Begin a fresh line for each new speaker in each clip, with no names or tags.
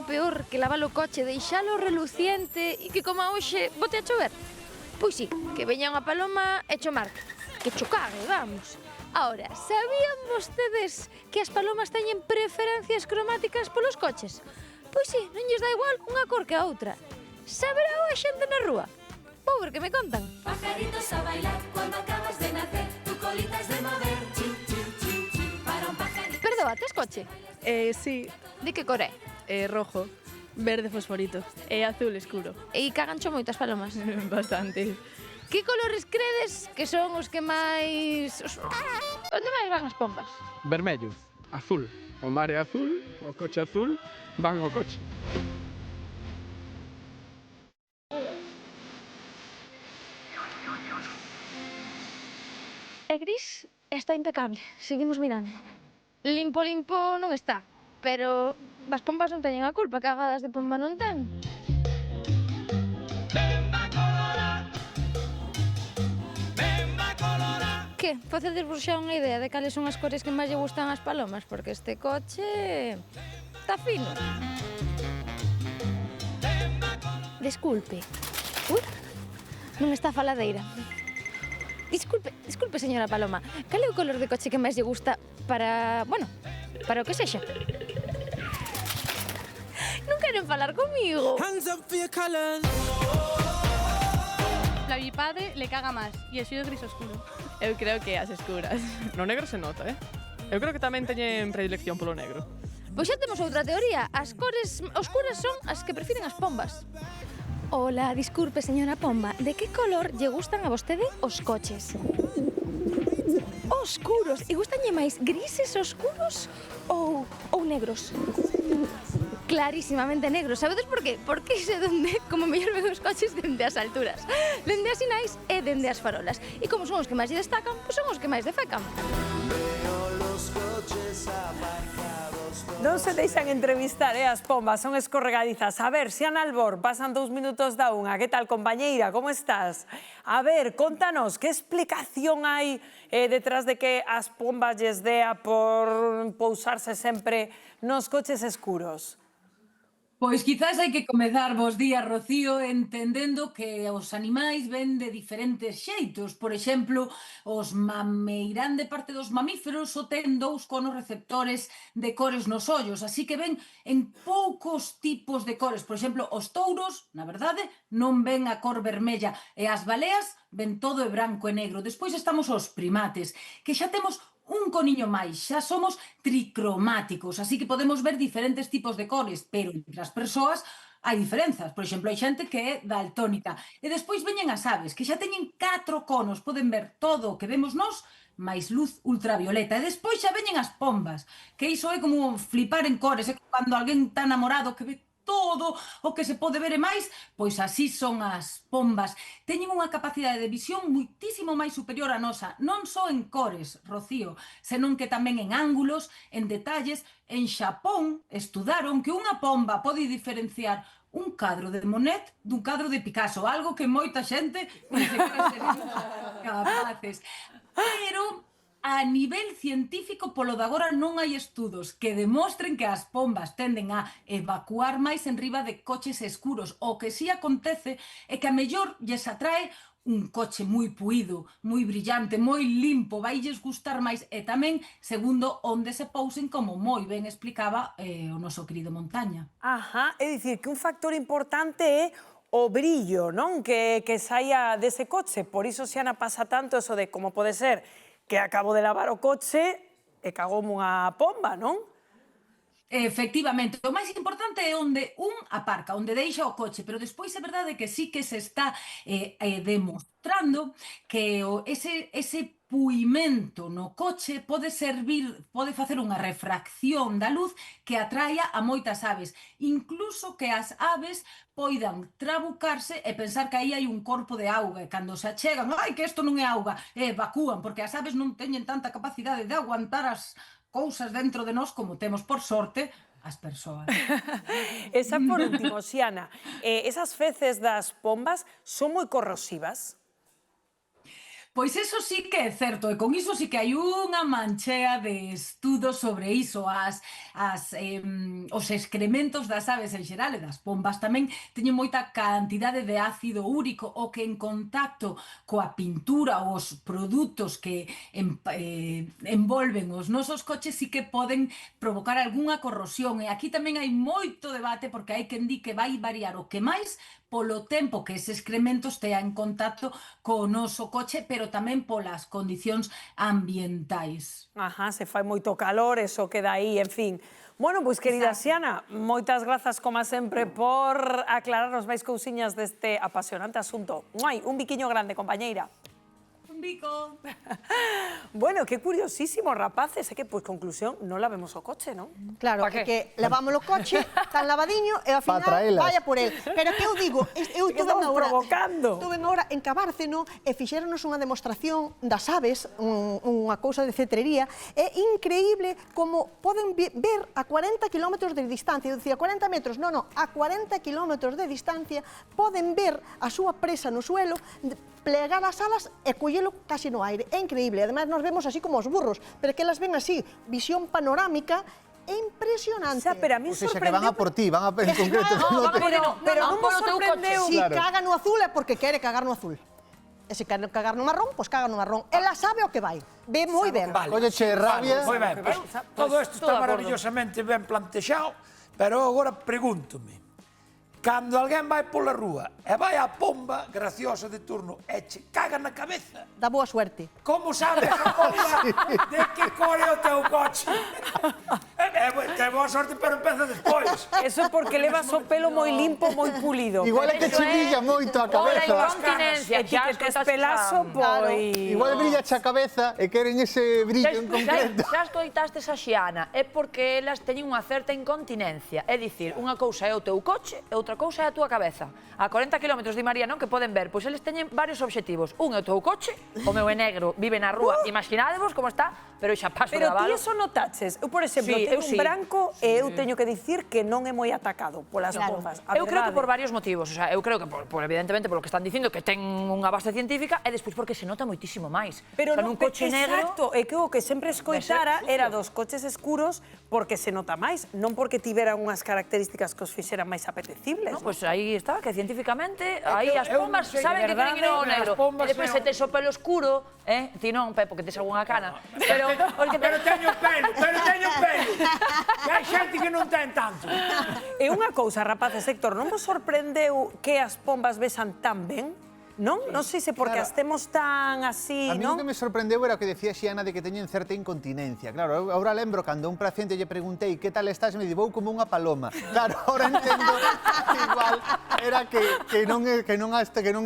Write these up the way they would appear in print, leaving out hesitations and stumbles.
peor que lavar o coche, deixalo reluciente e que como hoxe bote a chover? Pois sí, que veña unha paloma e cho marque. Que cho cague, vamos. Ahora, sabían vostedes que as palomas teñen preferencias cromáticas polos coches? Pois sí, non lles dá igual unha cor que a outra. Saberá a xente na rúa? Vou ver que me contan.
Pajaritos a bailar cuando acabas de nacer, tu colita es de mover, chin, chin, chin, chin, para un pajarito.
Perdoa, tes coche?
Sí,
De que cor é?
rojo, verde fosforito e azul escuro.
E cagancho moitas palomas.
Bastante.
Que colores credes que son os que máis... Onde máis van as pombas?
Vermello, azul. O mar é azul, o coche azul, van ao coche.
É gris e está impecable. Seguimos mirando. Limpo, limpo non está. Pero as pombas non teñen a culpa, cagadas de pomba non ten. Que? Facedesvos xa unha idea de cales son as cores que máis lle gustan ás palomas? Porque este coche... está fino. Desculpe. Ui, non está a faladeira. Disculpe, señora Paloma. Cal é o color de coche que máis lle gusta para... bueno, para o que sexa? Non queren falar comigo.
La mi padre le caga más y el suyo es gris oscuro.
Eu creo que as escuras.
No negro se nota, Eu creo que tamén teñen predilección polo negro.
Pois xa temos outra teoría. As cores oscuras son as que prefiren as pombas. Hola, disculpe, señora Pomba. De que color lle gustan a vostede os coches? Oscuros. E gustanlle máis grises oscuros ou negros? Clarísimamente negros. Sabedes por qué? Porque se donde como mellor ven os coches dende as alturas, dende as sinais e dende as farolas. E como son os que máis lle destacan, pois son os que máis defecan.
Non se deixan entrevistar, as pombas son escorregadizas. A ver, Xiana Albor, pasan 2 minutos da unha. Que tal, compañeira? Como estás? A ver, contanos, que explicación hai detrás de que as pombas lles dea por pousarse sempre nos coches escuros?
Pois quizás hai que comezar vos días, Rocío, entendendo que os animais ven de diferentes xeitos. Por exemplo, os mameirán de parte dos mamíferos só ten 2 conos receptores de cores nos ollos, así que ven en poucos tipos de cores. Por exemplo, os touros, na verdade, non ven a cor vermella e as baleas ven todo de branco e negro. Despois estamos os primates, que xa temos un coniño máis, xa somos tricromáticos, así que podemos ver diferentes tipos de cores, pero entre as persoas hai diferenzas. Por exemplo, hai xente que é daltónica. E despois veñen as aves, que xa teñen 4 conos, poden ver todo o que vemos nós, máis luz ultravioleta. E despois xa veñen as pombas, que iso é como flipar en cores, é cando alguén está namorado que ve todo o que se pode ver e máis, pois así son as pombas. Teñen unha capacidade de visión muitísimo máis superior a nosa, non só en cores, Rocío, senón que tamén en ángulos, en detalles. En Xapón estudaron que unha pomba pode diferenciar un cadro de Monet dun cadro de Picasso, algo que moita xente non se cree ser capaces. Pero a nivel científico, polo de agora, non hai estudos que demostren que as pombas tenden a evacuar máis en riba de coches escuros. O que si acontece é que a mellor lles atrae un coche moi puído, moi brillante, moi limpo, vailles gustar máis e tamén segundo onde se pousen, como moi ben explicaba o noso querido Montaña.
Ajá, é dicir, que un factor importante é o brillo, non? Que saia dese coche. Por iso, Xiana, pasa tanto eso de como pode ser que acabo de lavar o coche e cagoume unha pomba, non?
Efectivamente, o máis importante é onde un aparca, onde deixa o coche, pero despois é verdade que sí que se está demostrando que ese puimento no coche pode servir, pode facer unha refracción da luz que atraia a moitas aves, incluso que as aves poidan trabucarse e pensar que aí hai un corpo de auga e cando se achegan, ai, que isto non é auga, e evacúan, porque as aves non teñen tanta capacidade de aguantar as cousas dentro de nós como temos, por sorte, as persoas.
Esa por último, Xiana, esas feces das pombas son moi corrosivas?
Pois eso sí que é certo, e con iso sí que hai unha manchea de estudos sobre iso, os excrementos das aves en xeral e das pombas tamén teñen moita cantidade de ácido úrico, o que en contacto coa pintura ou os produtos que envolven os nosos coches sí que poden provocar algunha corrosión, e aquí tamén hai moito debate porque hai quen di que vai variar o que máis polo tempo que ese excremento estea en contacto co noso coche, pero tamén polas condicións ambientais.
Ajá, se fai moito calor, eso queda aí, en fin. Bueno, pois, querida Xiana, moitas grazas, como sempre, por aclararnos máis cousiñas deste apasionante asunto. Un biquiño grande, compañeira.
Un bico.
Bueno, que curiosísimo, rapaces. É que, pois, conclusión, non lavemos o coche, non?
Claro, que lavamos o coche tan lavadiño e ao final vaya por el. Pero que eu digo, eu estuve agora en Cabárceno e fixéronos unha demostración das aves, unha cousa de cetrería. É increíble como poden ver a 40 km de distancia. Eu dicía, 40 metros, non, a 40 km de distancia poden ver a súa presa no suelo, plegar as alas e collelo casi no aire. É increíble. Ademais, nos vemos así como os burros, pero que elas ven así, visión panorámica, é impresionante.
O sea, pero a mí
sorprendeu... O sea, que van a por ti, van a en concreto.
Pero non me sorprendeu.
Si caga no azul é porque quere cagar no azul. E se quere cagar no marrón, pois caga no marrón. Ela sabe o que vai. Ve moi ben.
Oye, che, rabia...
Moi ben, todo isto está maravillosamente ben plantexado, pero agora pregúntome. Cando alguén vai pola rúa e vai a pomba graciosa de turno e che caga na cabeza.
Da boa suerte.
Como sabes a pomba de que core o teu coche? Te boa sorte, pero empeza despois.
Eso é porque levas o pelo moi limpo, moi pulido.
Igual é que che brilla moito a cabeza.
Ola incontinencia,
xa que tes pelazo, pois...
Igual brilla a cabeza e queren ese brillo en concreto.
Xa escoitastes a Xiana, é porque elas teñen unha certa incontinencia. É dicir, unha cousa é o teu coche e outra cousa é a túa cabeza. A 40 km di María, non, que poden ver, pois eles teñen varios obxectivos. Un é o teu coche, o meu é negro, vive na rúa, imaginádevos como está, pero xa paso de lavalo.
Pero ti eso notaches? Eu, por exemplo, teño un branco e eu teño que dicir que non é moi atacado polas pombas.
Eu creo que por varios motivos, o sea, eu creo que por evidentemente polo que están dicindo que ten unha base científica e despois porque se nota moitísimo máis.
Pero
non, un coche negro...
Exacto, é que o que sempre escoitara era dos coches escuros porque se nota máis, non porque tiveran unhas características que os fixeran máis apetecibles.
Non, pois aí está, que científicamente aí as pombas saben que tienen que ir ao negro. E despois se tes o pelo escuro, ti non, Pepo, que tes algunha cana.
Pero teño pelo. E hai xente que non ten tanto.
E unha cousa, rapaces, Héctor, non vos sorprendeu que as pombas besan tan ben? Non? Non sei se porque as temos tan así, non?
A mí o que me sorprendeu era o que decía Xiana de que teñen certa incontinencia. Claro, eu agora lembro cando a un paciente lle preguntei que tal estás e me di, vou como unha paloma. Claro, ahora entendo que igual era que non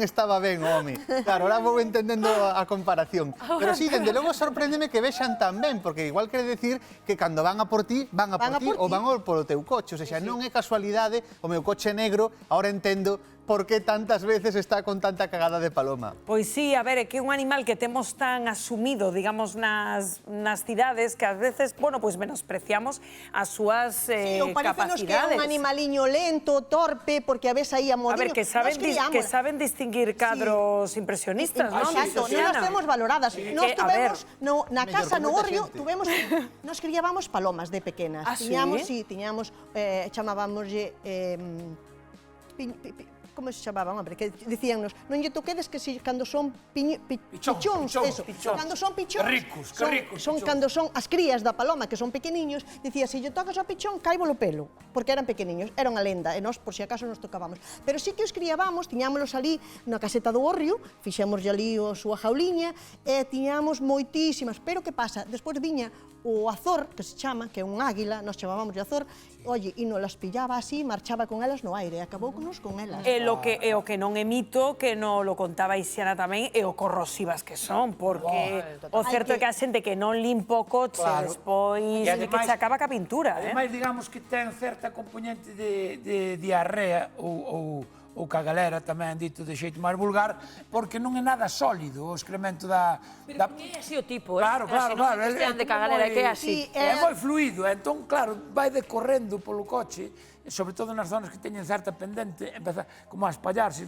estaba ben o home. Claro, ahora vou entendendo a comparación. Pero sí, dende logo sorpréndeme que vexan tan ben, porque igual quere decir que cando van a por ti, van a por ti ou van polo teu coche. O sea, non é casualidade, o meu coche negro, ahora entendo por que tantas veces está con tanta cagada de paloma.
Pois sí, a ver, é que é un animal que temos tan asumido, digamos, nas cidades que ás veces, bueno, pois menospreciamos as súas capacidades.
Parecemos que é un animaliño lento, torpe, porque a ves aí a modiño.
A ver, que saben distinguir cadros impresionistas, non?
Exacto, non as temos valoradas. Nos tuvemos na casa, no Orrio, nos criábamos palomas de pequenas. Tiñamos, chamábamoslle... como se chamaban, hombre, que dicíannos, non lle toquedes que si cando son pichóns, eso, cando son pichóns, cando son as crías da paloma, que son pequeniños, dicía, se lle tocas ao pichón, caibolo pelo, porque eran pequeniños, era unha lenda, e nós, por si acaso, nos tocábamos. Pero sí que os criábamos, tiñámolos ali na caseta do Orrio, fixemos ali a súa jauliña, e tiñamos moitísimas, pero que pasa? Despois viña o azor, que se chama, que é un águila, nos chamábamos de azor, oye, e nos las pillaba así, marchaba con elas no aire, acabounos con elas.
E o que non é mito, que non lo contaba Xiana tamén, é o corrosivas que son, porque o certo é que a xente que non limpa o coche, despois que se acaba ca pintura.
Ademais, digamos que ten certa componente de diarrea ou ou que a galera tamén dito de xeito máis vulgar, porque non é nada sólido o excremento da...
Pero que é así o tipo,
Claro, claro, claro.
É de cagalera, que é así.
É moi fluido, entón, claro, vai decorrendo polo coche, sobre todo nas zonas que teñen certa pendente, empeza como a espallarse.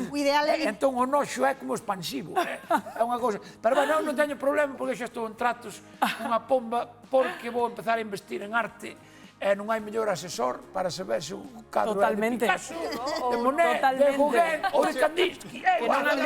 O ideal é...
Entón o noxo é como expansivo, é unha cousa. Pero, bueno, non teño problema porque xa estou en tratos unha pomba porque vou empezar a investir en arte e non hai mellor asesor para saber se o cadro é de Picasso, de Monet, de Gauguin ou de Kandinsky.
Que non ande